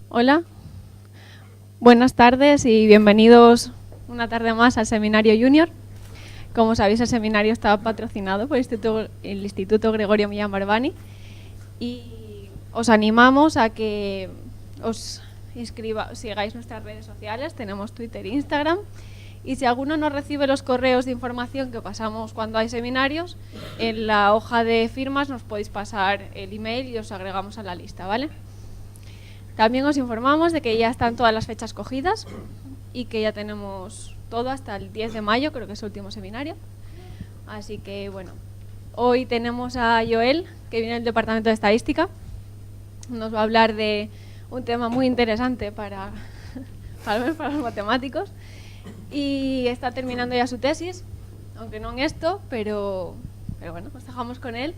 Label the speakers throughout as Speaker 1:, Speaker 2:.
Speaker 1: Hola, buenas tardes y bienvenidos una tarde más al Seminario Junior. Como sabéis, el seminario está patrocinado por el Instituto Gregorio Millán Barbani y os animamos a que os sigáis nuestras redes sociales. Tenemos Twitter e Instagram, y si alguno no recibe los correos de información que pasamos cuando hay seminarios, en la hoja de firmas nos podéis pasar el email y os agregamos a la lista, ¿vale? También os informamos de que ya están todas las fechas cogidas y que ya tenemos todo hasta el 10 de mayo, creo que es el último seminario. Así que, bueno, hoy tenemos a Joel, que viene del Departamento de Estadística. Nos va a hablar de un tema muy interesante para los matemáticos. Y está terminando ya su tesis, aunque no en esto, pero bueno, os dejamos con él.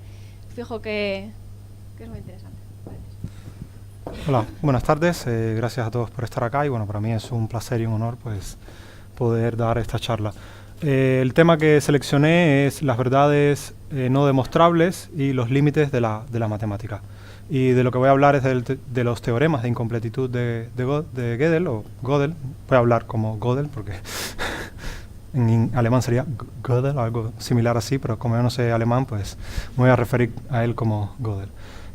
Speaker 1: Fijo que es muy interesante.
Speaker 2: Hola, buenas tardes, gracias a todos por estar acá y bueno, para mí es un placer y un honor pues poder dar esta charla. El tema que seleccioné es las verdades no demostrables y los límites de la matemática. Y de lo que voy a hablar es de los teoremas de incompletitud de Gödel o Gödel. Voy a hablar como Gödel porque en alemán sería Gödel, algo similar así, pero como yo no sé alemán, pues me voy a referir a él como Gödel,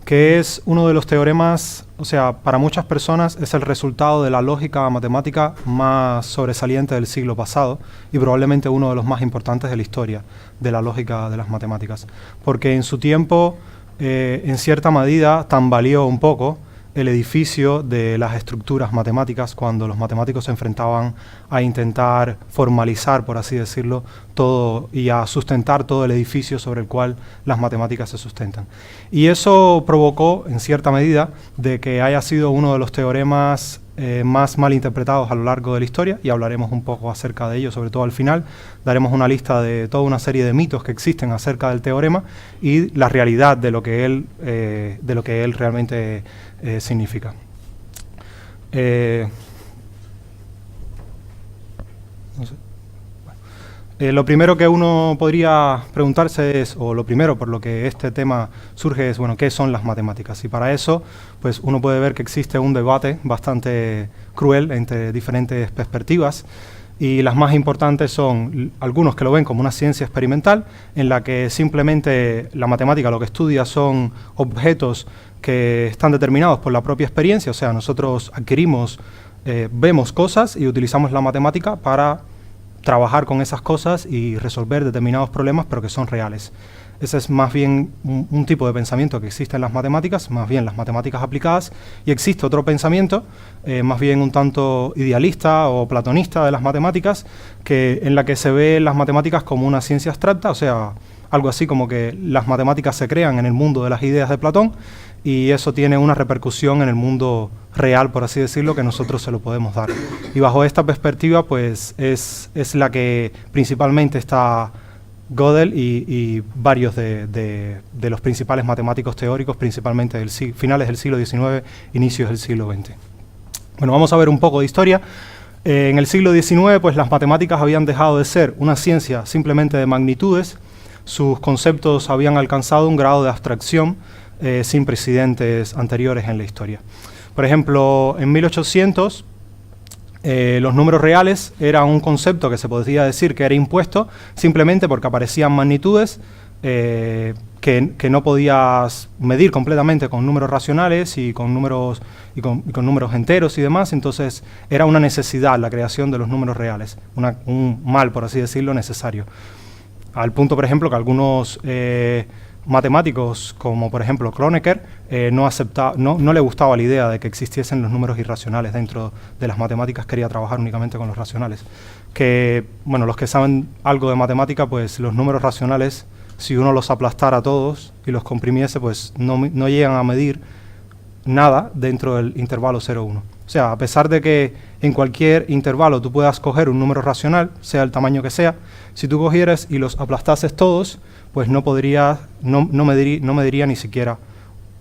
Speaker 2: que es uno de los teoremas, o sea, para muchas personas es el resultado de la lógica matemática más sobresaliente del siglo pasado y probablemente uno de los más importantes de la historia de la lógica de las matemáticas, porque en su tiempo, en cierta medida, tambaleó un poco el edificio de las estructuras matemáticas cuando los matemáticos se enfrentaban a intentar formalizar, por así decirlo, todo y a sustentar todo el edificio sobre el cual las matemáticas se sustentan. Y eso provocó, en cierta medida, de que haya sido uno de los teoremas más mal interpretados a lo largo de la historia, y hablaremos un poco acerca de ello, sobre todo al final. Daremos una lista de toda una serie de mitos que existen acerca del teorema y la realidad de lo que él realmente significa. No sé. Lo primero que uno podría preguntarse es, o lo primero por lo que este tema surge es, bueno, ¿qué son las matemáticas? Y para eso, pues uno puede ver que existe un debate bastante cruel entre diferentes perspectivas, y las más importantes son algunos que lo ven como una ciencia experimental, en la que simplemente la matemática lo que estudia son objetos que están determinados por la propia experiencia, o sea, nosotros adquirimos, vemos cosas y utilizamos la matemática para trabajar con esas cosas y resolver determinados problemas, pero que son reales. Ese es más bien un tipo de pensamiento que existe en las matemáticas, más bien las matemáticas aplicadas, y existe otro pensamiento, más bien un tanto idealista o platonista de las matemáticas, en la que se ve las matemáticas como una ciencia abstracta, o sea, algo así como que las matemáticas se crean en el mundo de las ideas de Platón, y eso tiene una repercusión en el mundo real, por así decirlo, que nosotros se lo podemos dar. Y bajo esta perspectiva, pues, es la que principalmente está Gödel y varios de los principales matemáticos teóricos, principalmente finales del siglo XIX, inicios del siglo XX. Bueno, vamos a ver un poco de historia. En el siglo XIX, pues, las matemáticas habían dejado de ser una ciencia simplemente de magnitudes. Sus conceptos habían alcanzado un grado de abstracción sin precedentes anteriores en la historia. Por ejemplo, en 1800, los números reales eran un concepto que se podría decir que era impuesto simplemente porque aparecían magnitudes que no podías medir completamente con números racionales y con números enteros y demás. Entonces era una necesidad la creación de los números reales, un mal, por así decirlo, necesario. Al punto, por ejemplo, que algunos matemáticos, como por ejemplo Kronecker, no le gustaba la idea de que existiesen los números irracionales dentro de las matemáticas, quería trabajar únicamente con los racionales. Que, bueno, los que saben algo de matemática, pues los números racionales, si uno los aplastara todos y los comprimiese, pues no llegan a medir nada dentro del intervalo 0,1. O sea, a pesar de que en cualquier intervalo tú puedas coger un número racional, sea el tamaño que sea, si tú cogieras y los aplastases todos, pues no mediría ni siquiera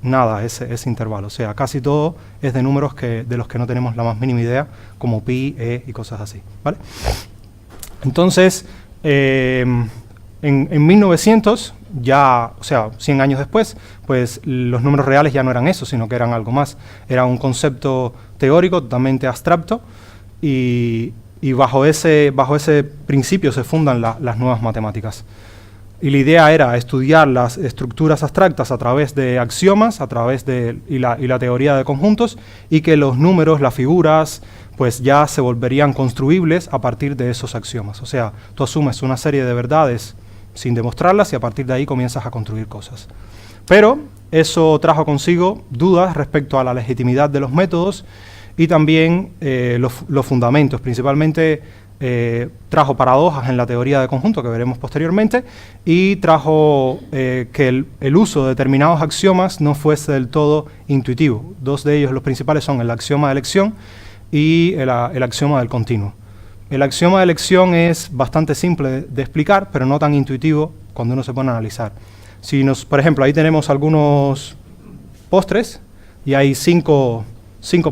Speaker 2: nada ese intervalo. O sea, casi todo es de números de los que no tenemos la más mínima idea, como pi, e y cosas así, ¿vale? Entonces, En 1900, ya, o sea, 100 años después, pues los números reales ya no eran eso, sino que eran algo más. Era un concepto teórico totalmente abstracto y bajo ese principio se fundan las nuevas matemáticas. Y la idea era estudiar las estructuras abstractas a través de axiomas, y la teoría de conjuntos, y que los números, las figuras, pues ya se volverían construibles a partir de esos axiomas. O sea, tú asumes una serie de verdades sin demostrarlas y a partir de ahí comienzas a construir cosas. Pero eso trajo consigo dudas respecto a la legitimidad de los métodos y también los fundamentos. Principalmente trajo paradojas en la teoría de conjunto, que veremos posteriormente, y trajo que el uso de determinados axiomas no fuese del todo intuitivo. Dos de ellos, los principales, son el axioma de elección y el axioma del continuo. El axioma de elección es bastante simple de explicar, pero no tan intuitivo cuando uno se pone a analizar. Por ejemplo, ahí tenemos algunos postres y hay cinco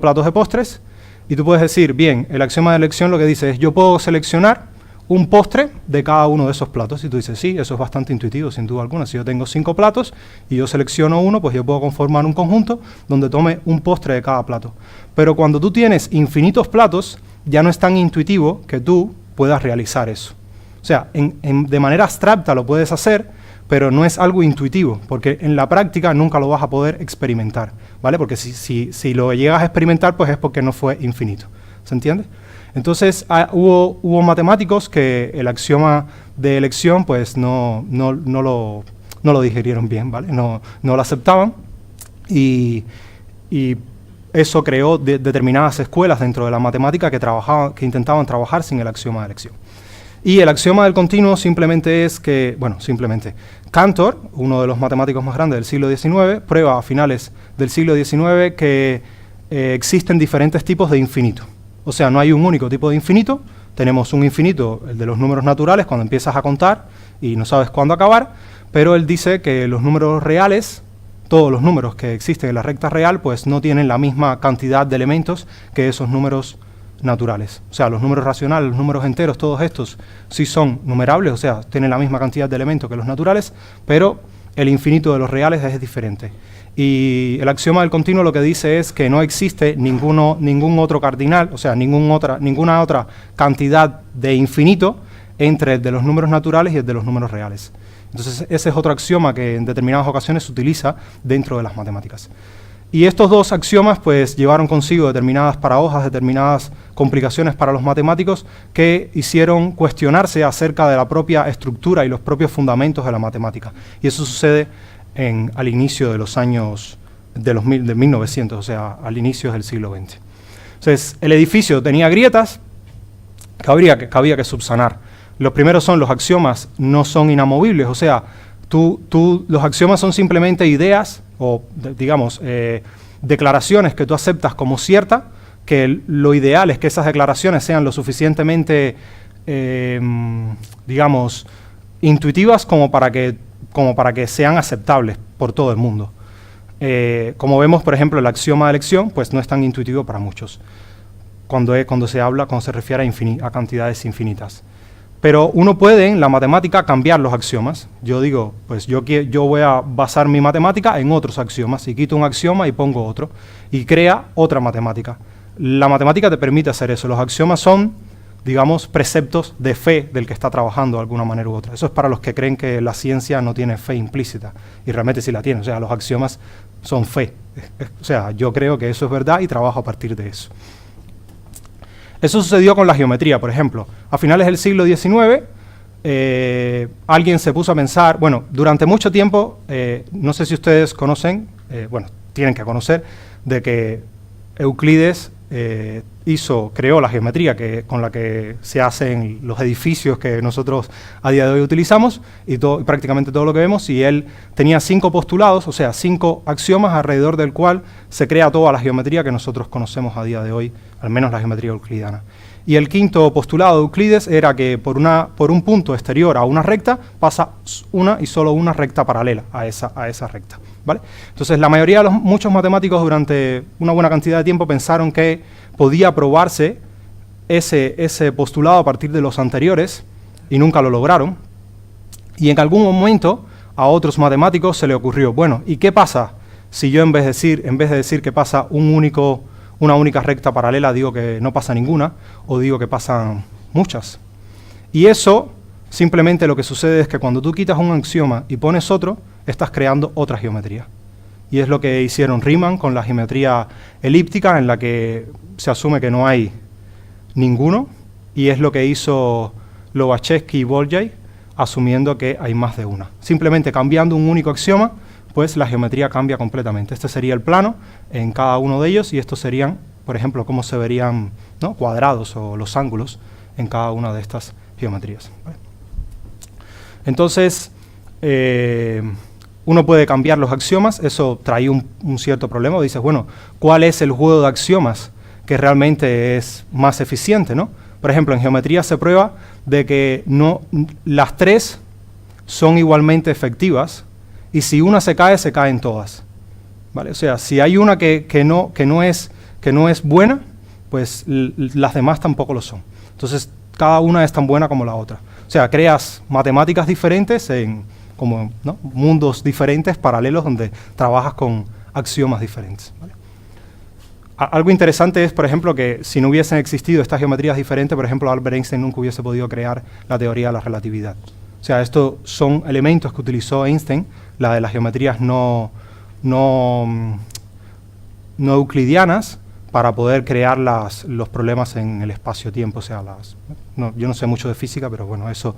Speaker 2: platos de postres, y tú puedes decir, bien, el axioma de elección lo que dice es, yo puedo seleccionar un postre de cada uno de esos platos. Y tú dices, sí, eso es bastante intuitivo, sin duda alguna. Si yo tengo 5 platos y yo selecciono uno, pues yo puedo conformar un conjunto donde tome un postre de cada plato. Pero cuando tú tienes infinitos platos, ya no es tan intuitivo que tú puedas realizar eso. O sea, de manera abstracta lo puedes hacer, pero no es algo intuitivo, porque en la práctica nunca lo vas a poder experimentar, ¿vale? Porque si lo llegas a experimentar, pues es porque no fue infinito. ¿Se entiende? Entonces, hubo matemáticos que el axioma de elección, pues no lo digerieron bien, ¿vale? No lo aceptaban, y eso creó determinadas escuelas dentro de la matemática que intentaban trabajar sin el axioma de elección. Y el axioma del continuo simplemente es que, Cantor, uno de los matemáticos más grandes del siglo XIX, prueba a finales del siglo XIX que existen diferentes tipos de infinito. O sea, no hay un único tipo de infinito. Tenemos un infinito, el de los números naturales, cuando empiezas a contar y no sabes cuándo acabar, pero él dice que los números reales, todos los números que existen en la recta real, pues no tienen la misma cantidad de elementos que esos números naturales. O sea, los números racionales, los números enteros, todos estos sí son numerables, o sea, tienen la misma cantidad de elementos que los naturales, pero el infinito de los reales es diferente. Y el axioma del continuo lo que dice es que no existe ningún otro cardinal, o sea, ninguna otra cantidad de infinito entre el de los números naturales y el de los números reales. Entonces, ese es otro axioma que en determinadas ocasiones se utiliza dentro de las matemáticas. Y estos dos axiomas pues llevaron consigo determinadas paradojas, determinadas complicaciones para los matemáticos que hicieron cuestionarse acerca de la propia estructura y los propios fundamentos de la matemática. Y eso sucede al inicio de los años de 1900, o sea, al inicio del siglo XX. Entonces, el edificio tenía grietas que había que subsanar. Los primeros son los axiomas no son inamovibles, o sea, los axiomas son simplemente ideas o, digamos, declaraciones que tú aceptas como cierta, que lo ideal es que esas declaraciones sean lo suficientemente, digamos, intuitivas como para que sean aceptables por todo el mundo. Como vemos, por ejemplo, el axioma de elección, pues no es tan intuitivo para muchos, cuando se refiere a cantidades infinitas. Pero uno puede en la matemática cambiar los axiomas. Yo digo, pues yo voy a basar mi matemática en otros axiomas, y quito un axioma y pongo otro, y crea otra matemática. La matemática te permite hacer eso. Los axiomas son, digamos, preceptos de fe del que está trabajando de alguna manera u otra. Eso es para los que creen que la ciencia no tiene fe implícita, y realmente sí la tiene. O sea, los axiomas son fe. O sea, yo creo que eso es verdad y trabajo a partir de eso. Eso sucedió con la geometría, por ejemplo. A finales del siglo XIX, alguien se puso a pensar, bueno, durante mucho tiempo, no sé si ustedes conocen, tienen que conocer, de que Euclides creó la geometría con la que se hacen los edificios que nosotros a día de hoy utilizamos, y prácticamente todo lo que vemos, y él tenía 5 postulados, o sea, 5 axiomas alrededor del cual se crea toda la geometría que nosotros conocemos a día de hoy, al menos la geometría euclidiana. Y el quinto postulado de Euclides era que por un punto exterior a una recta pasa una y solo una recta paralela a esa recta, ¿vale? Entonces, la mayoría de muchos matemáticos durante una buena cantidad de tiempo pensaron que podía probarse ese postulado a partir de los anteriores, y nunca lo lograron. Y en algún momento a otros matemáticos se le ocurrió, bueno, ¿y qué pasa si yo en vez de decir que pasa una única recta paralela, digo que no pasa ninguna, o digo que pasan muchas? Y eso, simplemente lo que sucede es que cuando tú quitas un axioma y pones otro, estás creando otra geometría. Y es lo que hicieron Riemann con la geometría elíptica, en la que se asume que no hay ninguno, y es lo que hizo Lobachevsky y Bolyai, asumiendo que hay más de una. Simplemente cambiando un único axioma, pues la geometría cambia completamente. Este sería el plano en cada uno de ellos, y estos serían, por ejemplo, cómo se verían, ¿no?, cuadrados o los ángulos en cada una de estas geometrías. ¿Vale? Entonces, uno puede cambiar los axiomas. Eso trae un cierto problema. Dices, bueno, ¿cuál es el juego de axiomas que realmente es más eficiente, ¿no? Por ejemplo, en geometría se prueba de que las tres son igualmente efectivas, y si una se caen todas. ¿Vale? O sea, si hay una que no es buena, pues las demás tampoco lo son. Entonces, cada una es tan buena como la otra. O sea, creas matemáticas diferentes como, ¿no?, mundos diferentes, paralelos, donde trabajas con axiomas diferentes. ¿Vale? Algo interesante es, por ejemplo, que si no hubiesen existido estas geometrías diferentes, por ejemplo, Albert Einstein nunca hubiese podido crear la teoría de la relatividad. O sea, estos son elementos que utilizó Einstein, la de las geometrías no euclidianas, para poder crear los problemas en el espacio-tiempo. O sea, yo no sé mucho de física, pero bueno, eso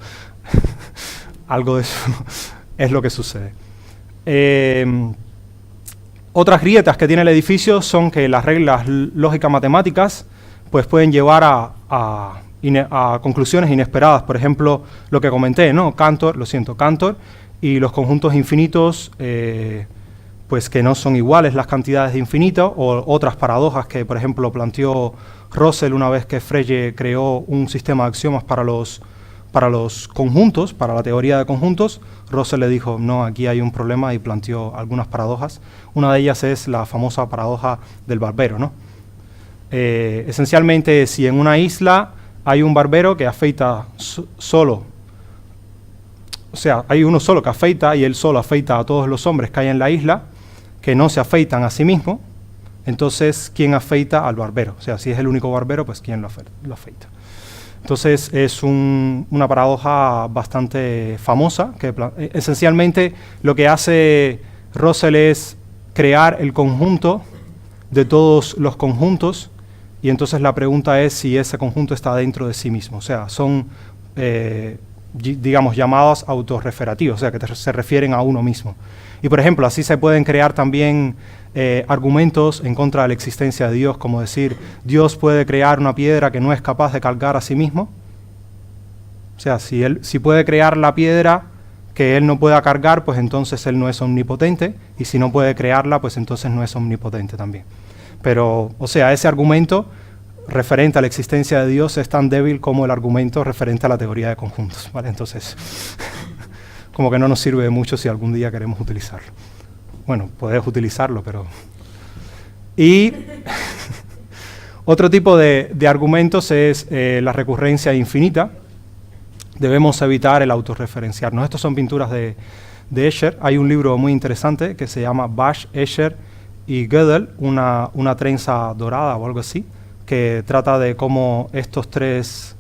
Speaker 2: algo de eso es lo que sucede. Otras grietas que tiene el edificio son que las reglas lógicas matemáticas pues pueden llevar a conclusiones inesperadas. Por ejemplo, lo que comenté, ¿no? Cantor y los conjuntos infinitos, pues que no son iguales las cantidades de infinito, o otras paradojas que, por ejemplo, planteó Russell una vez que Frege creó un sistema de axiomas para los conjuntos, para la teoría de conjuntos. Russell le dijo, no, aquí hay un problema, y planteó algunas paradojas. Una de ellas es la famosa paradoja del barbero, ¿no? Esencialmente, si en una isla hay un barbero que afeita solo, o sea, hay uno solo que afeita, y él solo afeita a todos los hombres que hay en la isla, que no se afeitan a sí mismo, entonces, ¿quién afeita al barbero? O sea, si es el único barbero, pues ¿quién lo afeita? Entonces, es una paradoja bastante famosa, que esencialmente lo que hace Russell es crear el conjunto de todos los conjuntos, y entonces la pregunta es si ese conjunto está dentro de sí mismo. O sea, son, digamos, llamados autorreferativos, o sea, que se refieren a uno mismo. Y, por ejemplo, así se pueden crear también argumentos en contra de la existencia de Dios, como decir, Dios puede crear una piedra que no es capaz de cargar a sí mismo. O sea, si puede crear la piedra que Él no pueda cargar, pues entonces Él no es omnipotente, y si no puede crearla, pues entonces no es omnipotente también. Pero, o sea, ese argumento referente a la existencia de Dios es tan débil como el argumento referente a la teoría de conjuntos, ¿vale? Entonces, como que no nos sirve de mucho si algún día queremos utilizarlo. Bueno, podés utilizarlo, pero... Y otro tipo de argumentos es la recurrencia infinita. Debemos evitar el autorreferenciarnos. Estas son pinturas de Escher. Hay un libro muy interesante que se llama Basch, Escher y Gödel, una trenza dorada o algo así, que trata de cómo estos tres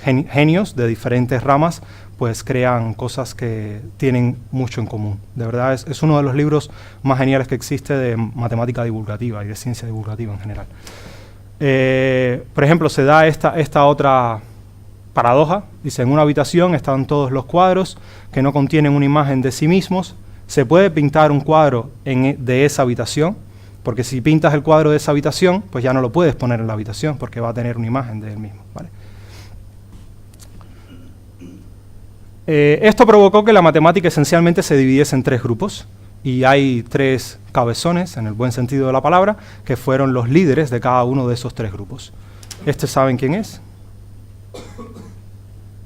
Speaker 2: genios de diferentes ramas pues crean cosas que tienen mucho en común. De verdad, es uno de los libros más geniales que existe de matemática divulgativa y de ciencia divulgativa en general. Por ejemplo, se da esta otra paradoja. Dice, en una habitación están todos los cuadros que no contienen una imagen de sí mismos. ¿Se puede pintar un cuadro de esa habitación? Porque si pintas el cuadro de esa habitación, pues ya no lo puedes poner en la habitación, porque va a tener una imagen de él mismo, ¿vale? Esto provocó que la matemática esencialmente se dividiese en tres grupos, y hay tres cabezones, en el buen sentido de la palabra, que fueron los líderes de cada uno de esos tres grupos. ¿Saben quién es?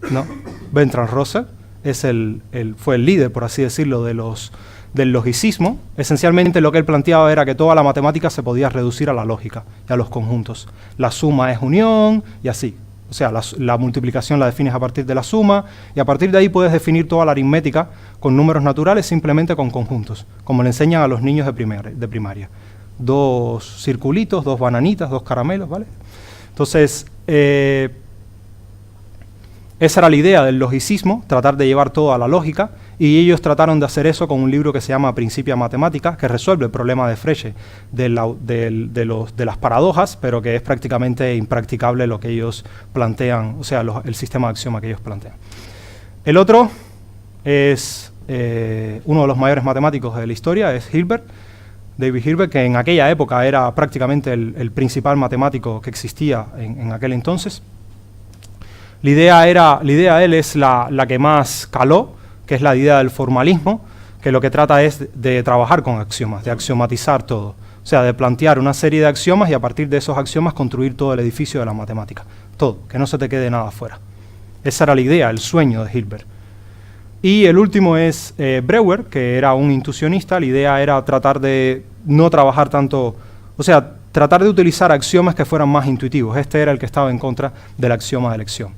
Speaker 2: ¿No? Bertrand Russell fue el líder, por así decirlo, del logicismo. Esencialmente lo que él planteaba era que toda la matemática se podía reducir a la lógica y a los conjuntos. La suma es unión y así. O sea, la multiplicación la defines a partir de la suma, y a partir de ahí puedes definir toda la aritmética con números naturales, simplemente con conjuntos, como le enseñan a los niños de primaria. 2 circulitos, 2 bananitas, 2 caramelos, ¿vale? Entonces, esa era la idea del logicismo, tratar de llevar todo a la lógica, y ellos trataron de hacer eso con un libro que se llama Principia Mathematica, que resuelve el problema de Frege de las paradojas, pero que es prácticamente impracticable lo que ellos plantean, o sea, el sistema de axioma que ellos plantean. El otro es uno de los mayores matemáticos de la historia, es Hilbert, David Hilbert, que en aquella época era prácticamente el principal matemático que existía en aquel entonces. La idea de él es la que más caló, que es la idea del formalismo, que lo que trata es de trabajar con axiomas, de axiomatizar todo. O sea, de plantear una serie de axiomas y a partir de esos axiomas construir todo el edificio de la matemática. Todo, que no se te quede nada afuera. Esa era la idea, el sueño de Hilbert. Y el último es Breuer, que era un intuicionista. La idea era tratar de no trabajar tanto, o sea, tratar de utilizar axiomas que fueran más intuitivos. Este era el que estaba en contra del axioma de elección.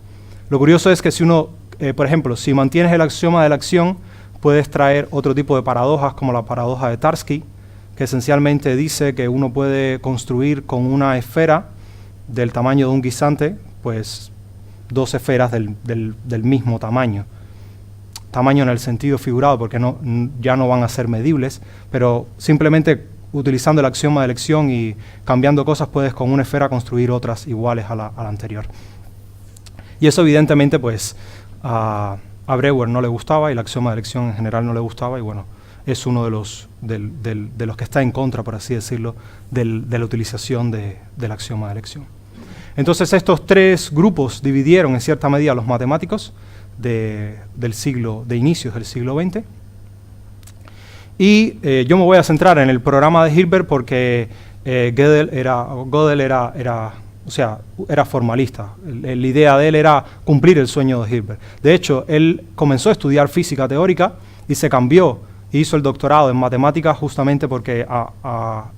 Speaker 2: Lo curioso es que si uno, por ejemplo, si mantienes el axioma de la acción, puedes traer otro tipo de paradojas, como la paradoja de Tarski, que esencialmente dice que uno puede construir con una esfera del tamaño de un guisante, pues 2 esferas del mismo tamaño. Tamaño en el sentido figurado, porque ya no van a ser medibles, pero simplemente utilizando el axioma de elección y cambiando cosas, puedes con una esfera construir otras iguales a la anterior. Y eso evidentemente pues a Breuer no le gustaba, y el axioma de elección en general no le gustaba, y bueno, es uno de los que está en contra, por así decirlo, de la utilización del axioma de elección. Entonces estos 3 grupos dividieron en cierta medida los matemáticos de inicios del siglo XX. Y yo me voy a centrar en el programa de Hilbert porque Gödel era formalista. La idea de él era cumplir el sueño de Hilbert. De hecho, él comenzó a estudiar física teórica y se cambió, hizo el doctorado en matemáticas justamente porque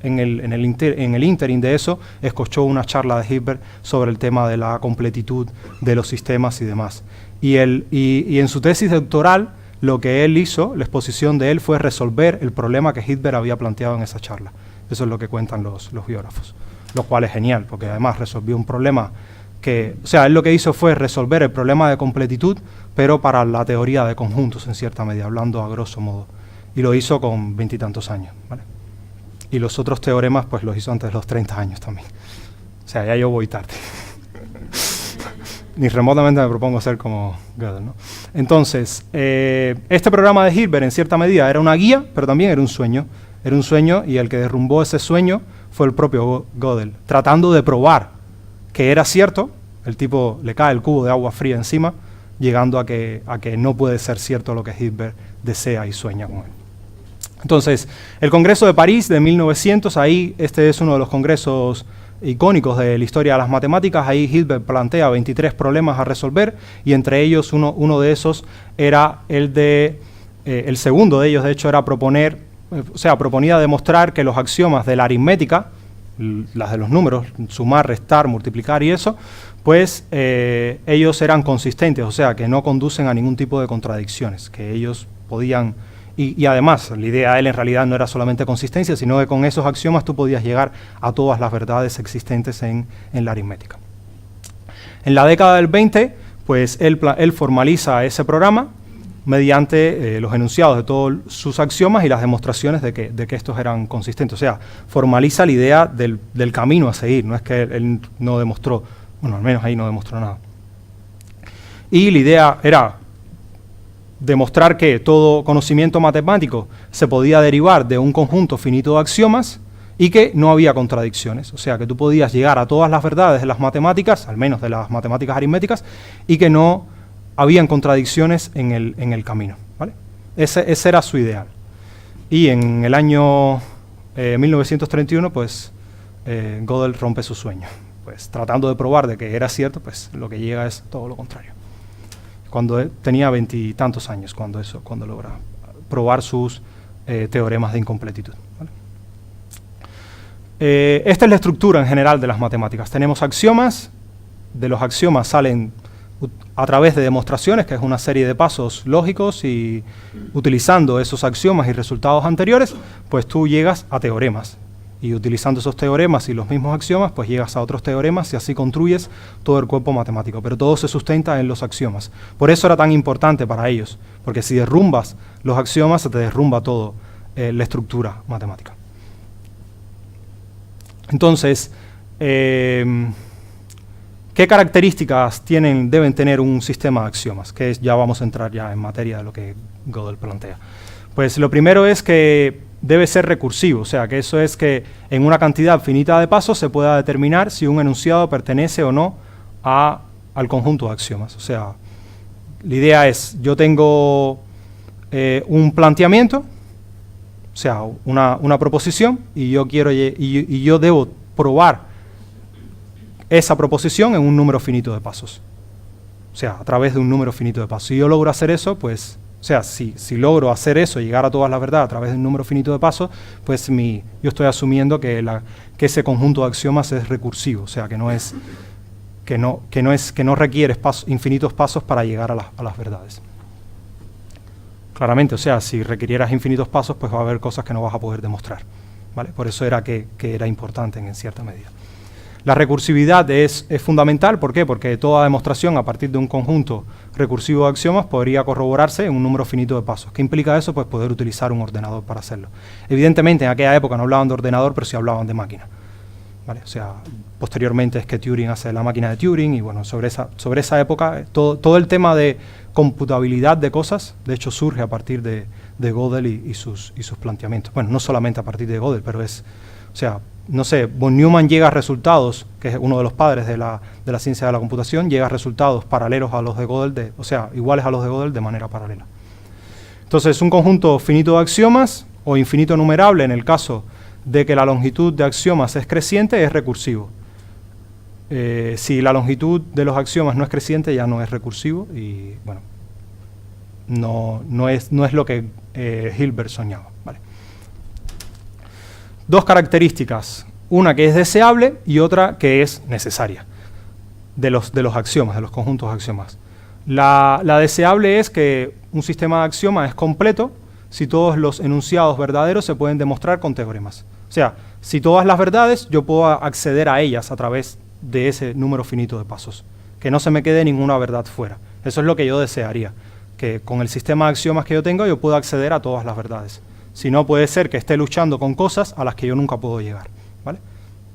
Speaker 2: en el ínterin de eso escuchó una charla de Hilbert sobre el tema de la completitud de los sistemas y demás. Y en su tesis doctoral, lo que él hizo, la exposición de él, fue resolver el problema que Hilbert había planteado en esa charla. Eso es lo que cuentan los biógrafos. Lo cual es genial, porque además resolvió un problema él lo que hizo fue resolver el problema de completitud, pero para la teoría de conjuntos, en cierta medida, hablando a grosso modo. Y lo hizo con 20 y tantos años, ¿vale? Y los otros teoremas, pues los hizo antes de los 30 años también. O sea, ya yo voy tarde. Ni remotamente me propongo ser como Gödel, ¿no? Entonces, este programa de Hilbert, en cierta medida, era una guía, pero también era un sueño. Era un sueño, y el que derrumbó ese sueño fue el propio Gödel, tratando de probar que era cierto. El tipo le cae el cubo de agua fría encima, llegando a que no puede ser cierto lo que Hilbert desea y sueña con él. Entonces, el Congreso de París de 1900, ahí este es uno de los congresos icónicos de la historia de las matemáticas. Ahí Hilbert plantea 23 problemas a resolver, y entre ellos uno de esos era el segundo de ellos, de hecho, era proponía demostrar que los axiomas de la aritmética, las de los números, sumar, restar, multiplicar y eso, pues ellos eran consistentes, o sea, que no conducen a ningún tipo de contradicciones, que ellos podían, y además la idea de él en realidad no era solamente consistencia, sino que con esos axiomas tú podías llegar a todas las verdades existentes en la aritmética. En la década del 20, pues él formaliza ese programa mediante los enunciados de todos sus axiomas y las demostraciones de que estos eran consistentes. O sea, formaliza la idea del camino a seguir, no es que él no demostró, bueno, al menos ahí no demostró nada. Y la idea era demostrar que todo conocimiento matemático se podía derivar de un conjunto finito de axiomas y que no había contradicciones. O sea, que tú podías llegar a todas las verdades de las matemáticas, al menos de las matemáticas aritméticas, y que no habían contradicciones en el camino, ¿vale? Ese era su ideal. Y en el año 1931, pues, Gödel rompe su sueño. Pues, tratando de probar de que era cierto, pues, lo que llega es todo lo contrario. Cuando él tenía 20 y tantos años, cuando logra probar sus teoremas de incompletitud, ¿vale? Esta es la estructura en general de las matemáticas. Tenemos axiomas, de los axiomas salen a través de demostraciones, que es una serie de pasos lógicos, y utilizando esos axiomas y resultados anteriores, pues tú llegas a teoremas. Y utilizando esos teoremas y los mismos axiomas, pues llegas a otros teoremas y así construyes todo el cuerpo matemático. Pero todo se sustenta en los axiomas. Por eso era tan importante para ellos, porque si derrumbas los axiomas, se te derrumba todo la estructura matemática. Entonces, ¿qué características deben tener un sistema de axiomas? Que ya vamos a entrar ya en materia de lo que Gödel plantea. Pues lo primero es que debe ser recursivo, o sea, que eso es que en una cantidad finita de pasos se pueda determinar si un enunciado pertenece o no al conjunto de axiomas. O sea, la idea es, yo tengo un planteamiento, o sea, una proposición, y yo debo probar esa proposición en un número finito de pasos. O sea, a través de un número finito de pasos. Si yo logro hacer eso, pues, o sea, si logro hacer eso, llegar a todas las verdades a través de un número finito de pasos, pues yo estoy asumiendo que ese conjunto de axiomas es recursivo, o sea, que no requiere infinitos pasos para llegar a las verdades. Claramente, o sea, si requirieras infinitos pasos, pues va a haber cosas que no vas a poder demostrar, ¿vale? Por eso era que era importante en cierta medida. La recursividad es fundamental, ¿por qué? Porque toda demostración a partir de un conjunto recursivo de axiomas podría corroborarse en un número finito de pasos. ¿Qué implica eso? Pues poder utilizar un ordenador para hacerlo. Evidentemente en aquella época no hablaban de ordenador, pero sí hablaban de máquina, ¿vale? O sea, posteriormente es que Turing hace la máquina de Turing, y bueno, sobre esa época todo el tema de computabilidad de cosas, de hecho surge a partir de Gödel y sus planteamientos. Bueno, no solamente a partir de Gödel, pero o sea, no sé, von Neumann llega a resultados, que es uno de los padres de la ciencia de la computación, llega a resultados paralelos a los de Gödel, o sea, iguales a los de Gödel de manera paralela. Entonces, un conjunto finito de axiomas, o infinito numerable en el caso de que la longitud de axiomas es creciente, es recursivo. Si la longitud de los axiomas no es creciente, ya no es recursivo, y bueno, no es lo que Hilbert soñaba, ¿vale? Dos características, una que es deseable y otra que es necesaria de los axiomas, de los conjuntos de axiomas. La deseable es que un sistema de axiomas es completo si todos los enunciados verdaderos se pueden demostrar con teoremas. O sea, si todas las verdades yo puedo acceder a ellas a través de ese número finito de pasos, que no se me quede ninguna verdad fuera. Eso es lo que yo desearía, que con el sistema de axiomas que yo tengo yo pueda acceder a todas las verdades. Si no, puede ser que esté luchando con cosas a las que yo nunca puedo llegar, ¿vale?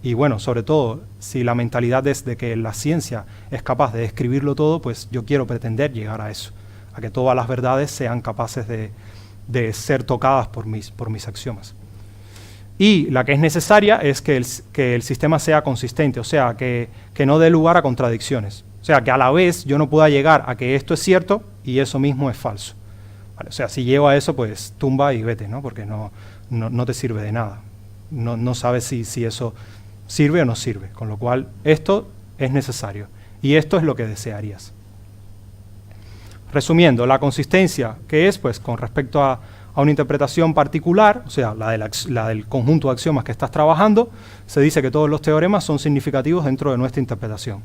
Speaker 2: Y bueno, sobre todo, si la mentalidad es de que la ciencia es capaz de describirlo todo, pues yo quiero pretender llegar a eso, a que todas las verdades sean capaces de ser tocadas por mis axiomas. Y la que es necesaria es que el sistema sea consistente, o sea, que no dé lugar a contradicciones. O sea, que a la vez yo no pueda llegar a que esto es cierto y eso mismo es falso. ¿Vale? O sea, si llego a eso, pues tumba y vete, ¿no? Porque no te sirve de nada. No sabes si eso sirve o no sirve. Con lo cual, esto es necesario. Y esto es lo que desearías. Resumiendo, la consistencia, ¿qué es? Pues con respecto a una interpretación particular, o sea, la del conjunto de axiomas que estás trabajando, se dice que todos los teoremas son significativos dentro de nuestra interpretación.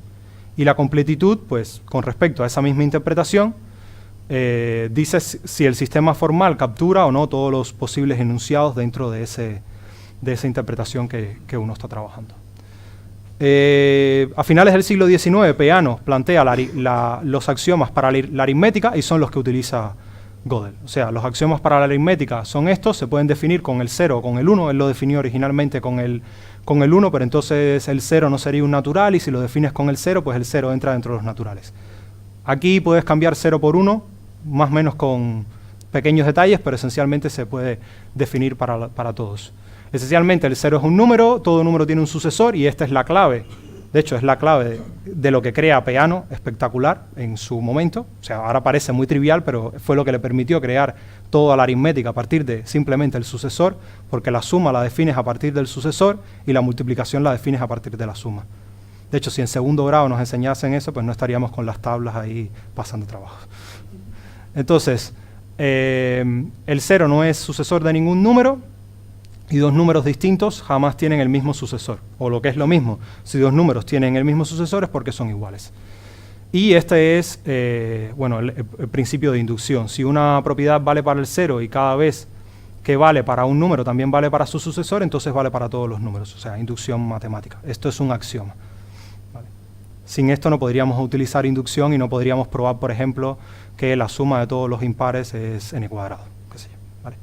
Speaker 2: Y la completitud, pues con respecto a esa misma interpretación, dice si el sistema formal captura o no todos los posibles enunciados dentro de esa interpretación que uno está trabajando. A finales del siglo XIX, Peano plantea los axiomas para la aritmética y son los que utiliza Gödel. O sea, los axiomas para la aritmética son estos, se pueden definir con el 0 o con el 1, él lo definió originalmente con el 1, pero entonces el 0 no sería un natural y si lo defines con el 0, pues el 0 entra dentro de los naturales. Aquí puedes cambiar 0 por 1, más o menos con pequeños detalles, pero esencialmente se puede definir para todos. Esencialmente el 0 es un número, todo número tiene un sucesor y esta es la clave. De hecho, es la clave de lo que crea Peano, espectacular en su momento. O sea, ahora parece muy trivial, pero fue lo que le permitió crear toda la aritmética a partir de simplemente el sucesor, porque la suma la defines a partir del sucesor y la multiplicación la defines a partir de la suma. De hecho, si en segundo grado nos enseñasen eso, pues no estaríamos con las tablas ahí pasando trabajo. Entonces, el 0 no es sucesor de ningún número, y dos números distintos jamás tienen el mismo sucesor. O lo que es lo mismo, si dos números tienen el mismo sucesor es porque son iguales. Y este es bueno, el principio de inducción. Si una propiedad vale para el 0 y cada vez que vale para un número también vale para su sucesor, entonces vale para todos los números. O sea, inducción matemática. Esto es un axioma. ¿Vale? Sin esto no podríamos utilizar inducción y no podríamos probar, por ejemplo, que la suma de todos los impares es n². Qué sé yo, ¿vale?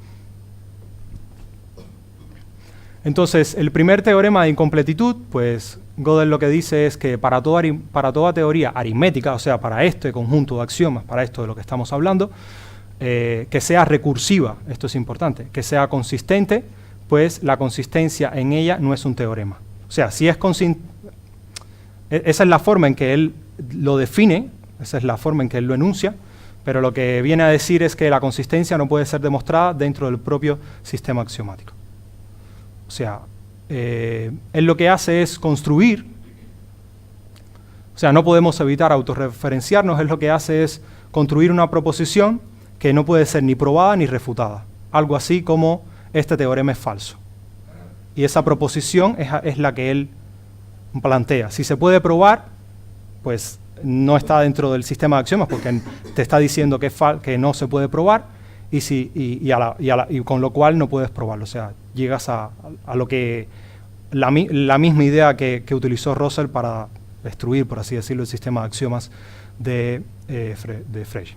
Speaker 2: Entonces, el primer teorema de incompletitud, pues Gödel lo que dice es que para toda teoría aritmética, o sea, para este conjunto de axiomas, para esto de lo que estamos hablando, que sea recursiva, esto es importante, que sea consistente, pues la consistencia en ella no es un teorema. O sea, si es esa es la forma en que él lo define, esa es la forma en que él lo enuncia, pero lo que viene a decir es que la consistencia no puede ser demostrada dentro del propio sistema axiomático. O sea, él lo que hace es construir, o sea, no podemos evitar autorreferenciarnos, él lo que hace es construir una proposición que no puede ser ni probada ni refutada. Algo así como este teorema es falso. Y esa proposición es la que él plantea. Si se puede probar, pues no está dentro del sistema de axiomas porque te está diciendo que no se puede probar y con lo cual no puedes probarlo. O sea, llegas a lo que la misma idea que utilizó Russell para destruir, por así decirlo, el sistema de axiomas de Frege.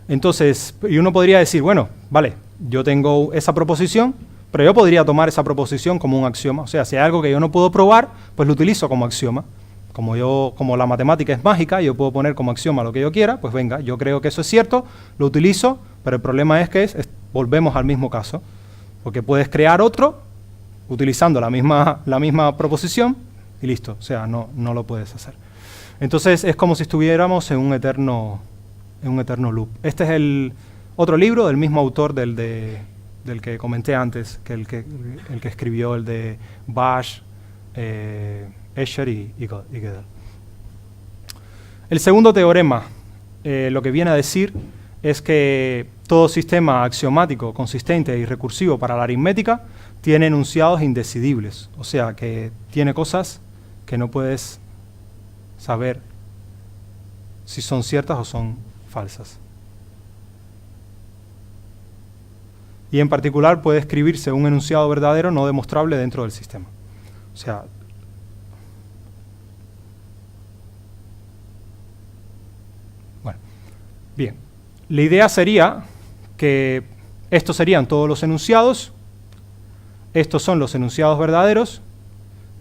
Speaker 2: Entonces, y uno podría decir, bueno, vale, yo tengo esa proposición, pero yo podría tomar esa proposición como un axioma. O sea, si hay algo que yo no puedo probar, pues lo utilizo como axioma. Como la matemática es mágica, yo puedo poner como axioma lo que yo quiera, pues venga, yo creo que eso es cierto, lo utilizo, pero el problema es que volvemos al mismo caso, porque puedes crear otro utilizando la misma proposición y listo, o sea, no lo puedes hacer. Entonces es como si estuviéramos en un eterno loop. Este es el otro libro del mismo autor del que comenté antes, que el que escribió el de Bash, Escher y Gödel. El segundo teorema lo que viene a decir es que todo sistema axiomático consistente y recursivo para la aritmética tiene enunciados indecidibles, o sea, que tiene cosas que no puedes saber si son ciertas o son falsas. Y en particular puede escribirse un enunciado verdadero no demostrable dentro del sistema. O sea, bueno, bien. La idea sería que estos serían todos los enunciados, estos son los enunciados verdaderos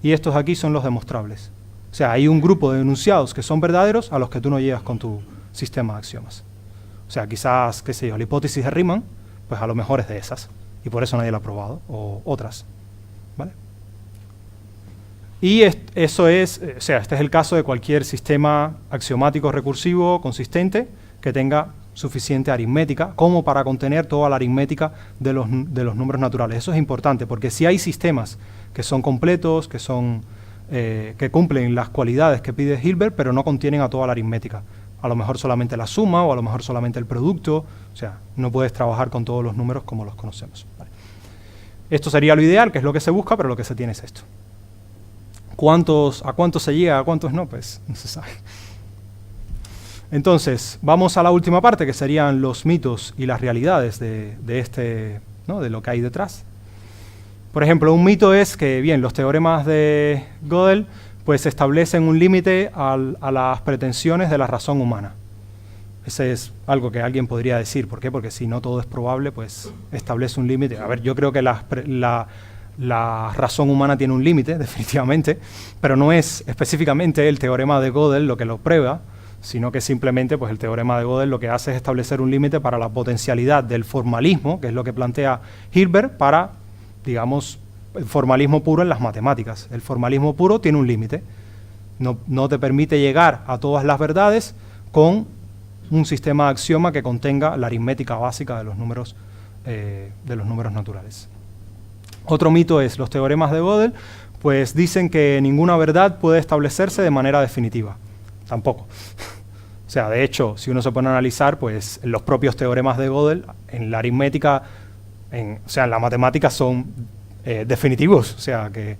Speaker 2: y estos aquí son los demostrables. O sea, hay un grupo de enunciados que son verdaderos a los que tú no llegas con tu sistema de axiomas. O sea, quizás, qué sé yo, la hipótesis de Riemann, pues a lo mejor es de esas, y por eso nadie la ha probado, o otras, ¿vale? Y eso es, o sea, este es el caso de cualquier sistema axiomático recursivo consistente que tenga suficiente aritmética como para contener toda la aritmética de los números naturales. Eso es importante, porque si hay sistemas que son completos, que cumplen las cualidades que pide Hilbert, pero no contienen a toda la aritmética. A lo mejor solamente la suma o a lo mejor solamente el producto, o sea, no puedes trabajar con todos los números como los conocemos. ¿Vale? Esto sería lo ideal, que es lo que se busca, pero lo que se tiene es esto. ¿A cuántos se llega, a cuántos no? Pues no se sabe. Entonces, vamos a la última parte, que serían los mitos y las realidades de lo que hay detrás. Por ejemplo, un mito es que, bien, los teoremas de Gödel pues establecen un límite a las pretensiones de la razón humana. Ese es algo que alguien podría decir. ¿Por qué? Porque si no todo es probable, pues establece un límite. A ver, yo creo que la razón humana tiene un límite, definitivamente, pero no es específicamente el teorema de Gödel lo que lo prueba, sino que simplemente pues, el teorema de Gödel lo que hace es establecer un límite para la potencialidad del formalismo, que es lo que plantea Hilbert, para, digamos, el formalismo puro en las matemáticas. El formalismo puro tiene un límite. No te permite llegar a todas las verdades con un sistema de axioma que contenga la aritmética básica de los números naturales. Otro mito es los teoremas de Gödel, pues dicen que ninguna verdad puede establecerse de manera definitiva. Tampoco. O sea, de hecho, si uno se pone a analizar, pues los propios teoremas de Gödel, en la aritmética o sea, en la matemática son definitivos, o sea, que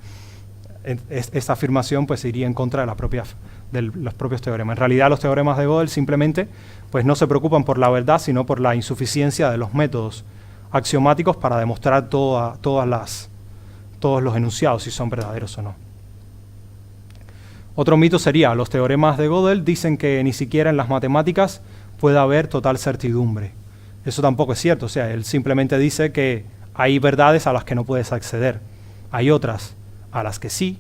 Speaker 2: esta afirmación pues iría en contra de los propios teoremas. En realidad los teoremas de Gödel simplemente pues no se preocupan por la verdad, sino por la insuficiencia de los métodos axiomáticos para demostrar todos los enunciados, si son verdaderos o no. Otro mito sería, los teoremas de Gödel dicen que ni siquiera en las matemáticas puede haber total certidumbre. Eso tampoco es cierto, o sea, él simplemente dice que hay verdades a las que no puedes acceder. Hay otras a las que sí,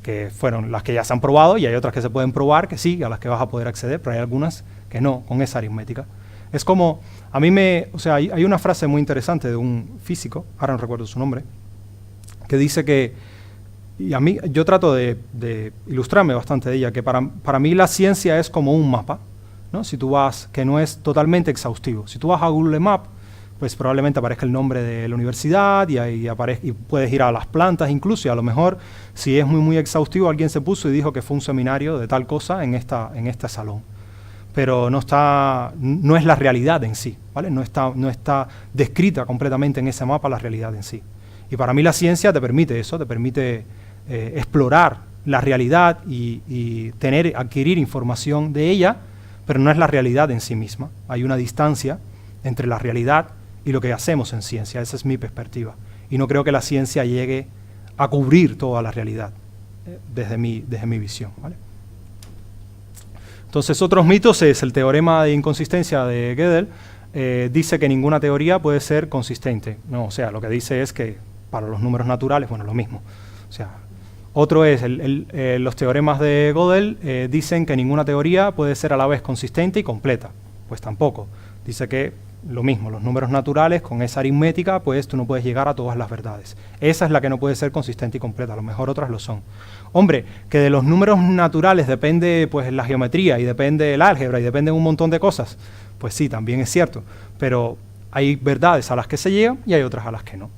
Speaker 2: que fueron las que ya se han probado, y hay otras que se pueden probar, que sí, a las que vas a poder acceder, pero hay algunas que no, con esa aritmética. Es como, o sea, hay una frase muy interesante de un físico, ahora no recuerdo su nombre, que dice que, y a mí, yo trato de ilustrarme bastante de ella, que para mí la ciencia es como un mapa, ¿no? Si tú vas, que no es totalmente exhaustivo. Si tú vas a Google Maps, pues probablemente aparezca el nombre de la universidad y puedes ir a las plantas incluso, y a lo mejor, si es muy exhaustivo, alguien se puso y dijo que fue un seminario de tal cosa en este salón. Pero no es la realidad en sí, ¿vale? No está descrita completamente en ese mapa la realidad en sí. Y para mí la ciencia te permite eso, te permite explorar la realidad y adquirir información de ella, pero no es la realidad en sí misma. Hay una distancia entre la realidad y lo que hacemos en ciencia. Esa es mi perspectiva. Y no creo que la ciencia llegue a cubrir toda la realidad desde mi visión, ¿vale? Entonces, otros mitos es el teorema de inconsistencia de Gödel. Dice que ninguna teoría puede ser consistente. No, o sea, lo que dice es que para los números naturales, bueno, lo mismo. O sea, otro es, los teoremas de Gödel dicen que ninguna teoría puede ser a la vez consistente y completa. Pues tampoco. Dice que lo mismo, los números naturales, con esa aritmética, pues tú no puedes llegar a todas las verdades. Esa es la que no puede ser consistente y completa, a lo mejor otras lo son. Hombre, que de los números naturales depende pues la geometría, y depende el álgebra, y depende un montón de cosas, pues sí, también es cierto, pero hay verdades a las que se llega y hay otras a las que no.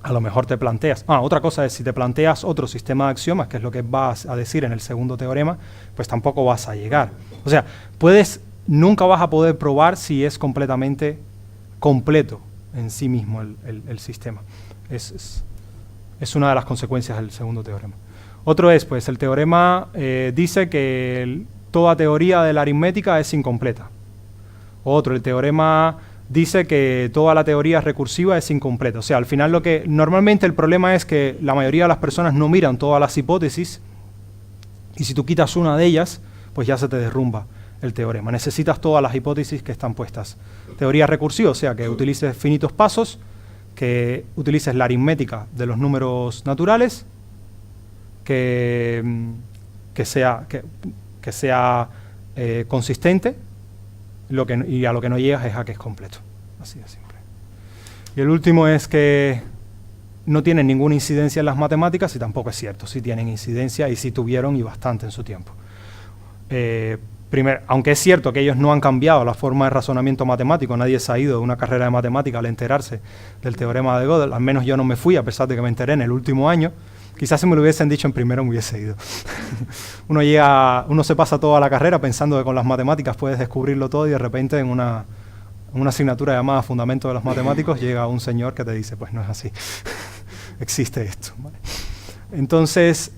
Speaker 2: A lo mejor te planteas, otra cosa es, si te planteas otro sistema de axiomas, que es lo que vas a decir en el segundo teorema, pues tampoco vas a llegar. O sea, nunca vas a poder probar si es completamente completo en sí mismo el sistema. Es una de las consecuencias del segundo teorema. Otro es, pues, el teorema dice que toda teoría de la aritmética es incompleta. Otro, el teorema dice que toda la teoría recursiva es incompleta. O sea, al final normalmente el problema es que la mayoría de las personas no miran todas las hipótesis, y si tú quitas una de ellas, pues ya se te derrumba el teorema. Necesitas todas las hipótesis que están puestas. Teoría recursiva, o sea, que utilices finitos pasos, que utilices la aritmética de los números naturales, que sea consistente, y a lo que no llegas es a que es completo. Así de simple. Y el último es que no tienen ninguna incidencia en las matemáticas, y tampoco es cierto. Sí tienen incidencia, y sí tuvieron, y bastante en su tiempo. Primero, aunque es cierto que ellos no han cambiado la forma de razonamiento matemático, nadie se ha ido de una carrera de matemática al enterarse del teorema de Gödel, al menos yo no me fui, a pesar de que me enteré en el último año. Quizás si me lo hubiesen dicho en primero me hubiese ido. Uno se pasa toda la carrera pensando que con las matemáticas puedes descubrirlo todo, y de repente en una asignatura llamada Fundamentos de los Matemáticos llega un señor que te dice, pues no es así, existe esto, ¿vale? Entonces,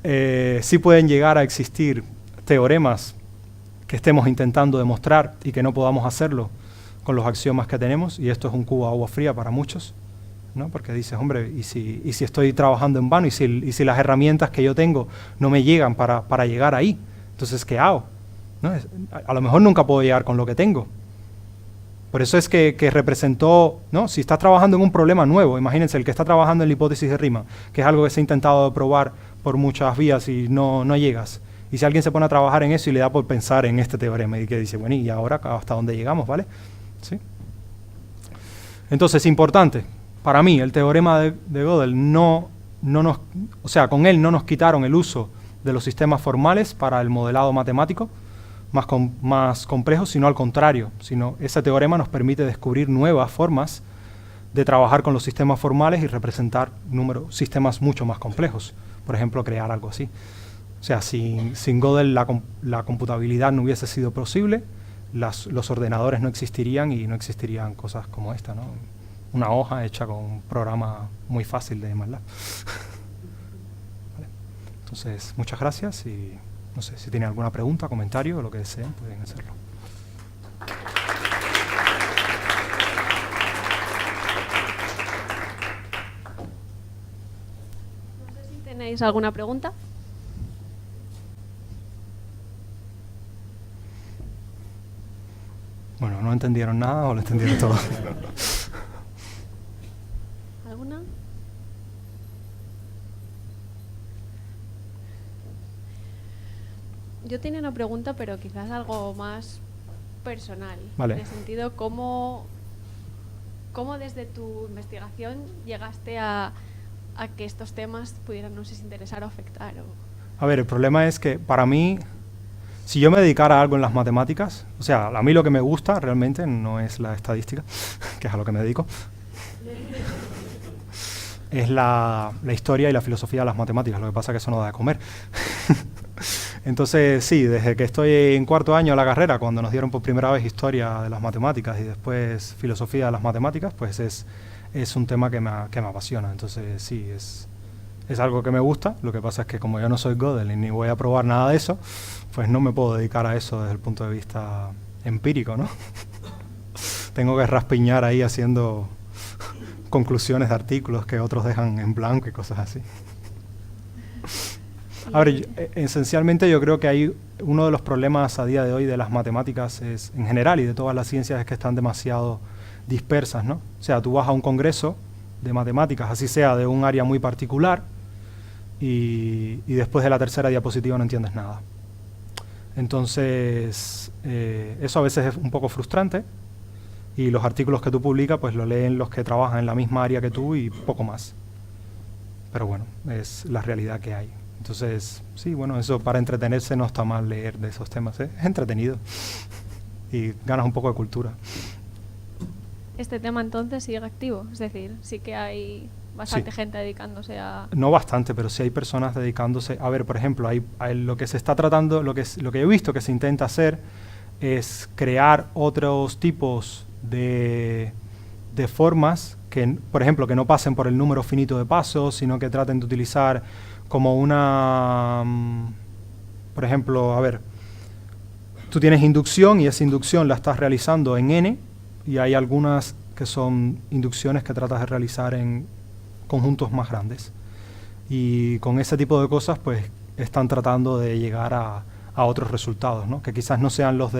Speaker 2: sí pueden llegar a existir teoremas que estemos intentando demostrar y que no podamos hacerlo con los axiomas que tenemos, y esto es un cubo de agua fría para muchos, ¿no? Porque dices, hombre, ¿y si estoy trabajando en vano? ¿Y si las herramientas que yo tengo no me llegan para llegar ahí? Entonces, ¿qué hago? ¿No? A lo mejor nunca puedo llegar con lo que tengo. Por eso es que representó, ¿no? Si estás trabajando en un problema nuevo, imagínense, el que está trabajando en la hipótesis de Riemann, que es algo que se ha intentado probar por muchas vías y no llegas. Y si alguien se pone a trabajar en eso y le da por pensar en este teorema, y que dice, bueno, ¿y ahora hasta dónde llegamos, vale? ¿Sí? Entonces, importante, para mí, el teorema de Gödel con él no nos quitaron el uso de los sistemas formales para el modelado matemático más complejo, sino al contrario. Ese teorema nos permite descubrir nuevas formas de trabajar con los sistemas formales y representar sistemas mucho más complejos. Por ejemplo, crear algo así. O sea, sin Gödel la computabilidad no hubiese sido posible, los ordenadores no existirían, y no existirían cosas como esta, ¿no? una hoja hecha con un programa muy fácil de MATLAB. Vale. Entonces, muchas gracias y no sé si tienen alguna pregunta, comentario o lo que deseen, pueden hacerlo.
Speaker 1: No sé si tenéis alguna pregunta.
Speaker 2: Bueno, ¿no entendieron nada o lo entendieron todo?
Speaker 1: ¿Alguna? Yo tenía una pregunta, pero quizás algo más personal.
Speaker 2: Vale.
Speaker 1: En el sentido, ¿cómo desde tu investigación llegaste a que estos temas pudieran, no sé si interesar o afectar?
Speaker 2: A ver, el problema es que para mí, si yo me dedicara a algo en las matemáticas, o sea, a mí lo que me gusta realmente no es la estadística, que es a lo que me dedico, es la historia y la filosofía de las matemáticas, lo que pasa es que eso no da de comer. Entonces, sí, desde que estoy en cuarto año de la carrera, cuando nos dieron por primera vez historia de las matemáticas y después filosofía de las matemáticas, pues es un tema que me apasiona. Entonces, sí, es algo que me gusta. Lo que pasa es que como yo no soy Gödel y ni voy a probar nada de eso, pues no me puedo dedicar a eso desde el punto de vista empírico, ¿no? Tengo que raspiñar ahí haciendo conclusiones de artículos que otros dejan en blanco y cosas así. A ver, esencialmente yo creo que hay uno de los problemas a día de hoy de las matemáticas es, en general y de todas las ciencias, es que están demasiado dispersas, ¿no? O sea, tú vas a un congreso de matemáticas, así sea de un área muy particular, y después de la tercera diapositiva no entiendes nada. Entonces, eso a veces es un poco frustrante, y los artículos que tú publicas pues lo leen los que trabajan en la misma área que tú y poco más. Pero bueno, es la realidad que hay. Entonces, sí, bueno, eso para entretenerse no está mal leer de esos temas, ¿eh? Es entretenido y ganas un poco de cultura.
Speaker 1: Este tema entonces sigue activo, es decir, sí que hay bastante gente dedicándose a...
Speaker 2: No bastante, pero sí hay personas dedicándose. A ver, por ejemplo, hay lo que se está tratando, lo que yo he visto que se intenta hacer es crear otros tipos de formas que, por ejemplo, que no pasen por el número finito de pasos, sino que traten de utilizar como una, por ejemplo, a ver, tú tienes inducción y esa inducción la estás realizando en n y hay algunas que son inducciones que tratas de realizar en conjuntos más grandes. Y con ese tipo de cosas, pues, están tratando de llegar a otros resultados, ¿no? Que quizás no sean los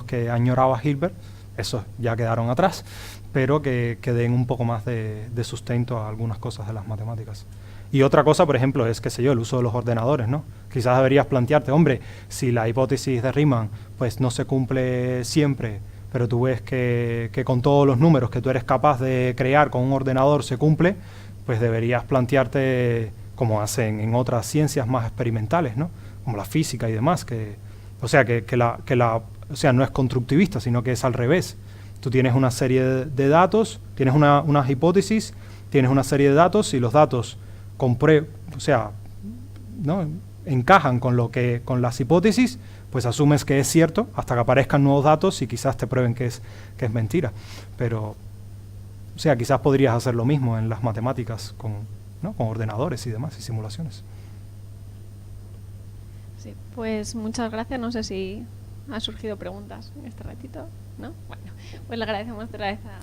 Speaker 2: que añoraba Hilbert, esos ya quedaron atrás, pero que den un poco más de sustento a algunas cosas de las matemáticas. Y otra cosa, por ejemplo, es, qué sé yo, el uso de los ordenadores, ¿no? Quizás deberías plantearte, hombre, si la hipótesis de Riemann pues no se cumple siempre, pero tú ves que con todos los números que tú eres capaz de crear con un ordenador se cumple, pues deberías plantearte, como hacen en otras ciencias más experimentales, ¿no? Como la física y demás, o sea, o sea, no es constructivista, sino que es al revés. Tú tienes una serie de datos, tienes unas hipótesis, tienes una serie de datos y los datos o sea, ¿no? encajan con las hipótesis, pues asumes que es cierto hasta que aparezcan nuevos datos y quizás te prueben que es mentira. Pero, o sea, quizás podrías hacer lo mismo en las matemáticas con ordenadores y demás y simulaciones.
Speaker 1: Sí, pues muchas gracias. No sé si han surgido preguntas en este ratito, ¿no? Bueno, pues le agradecemos otra vez a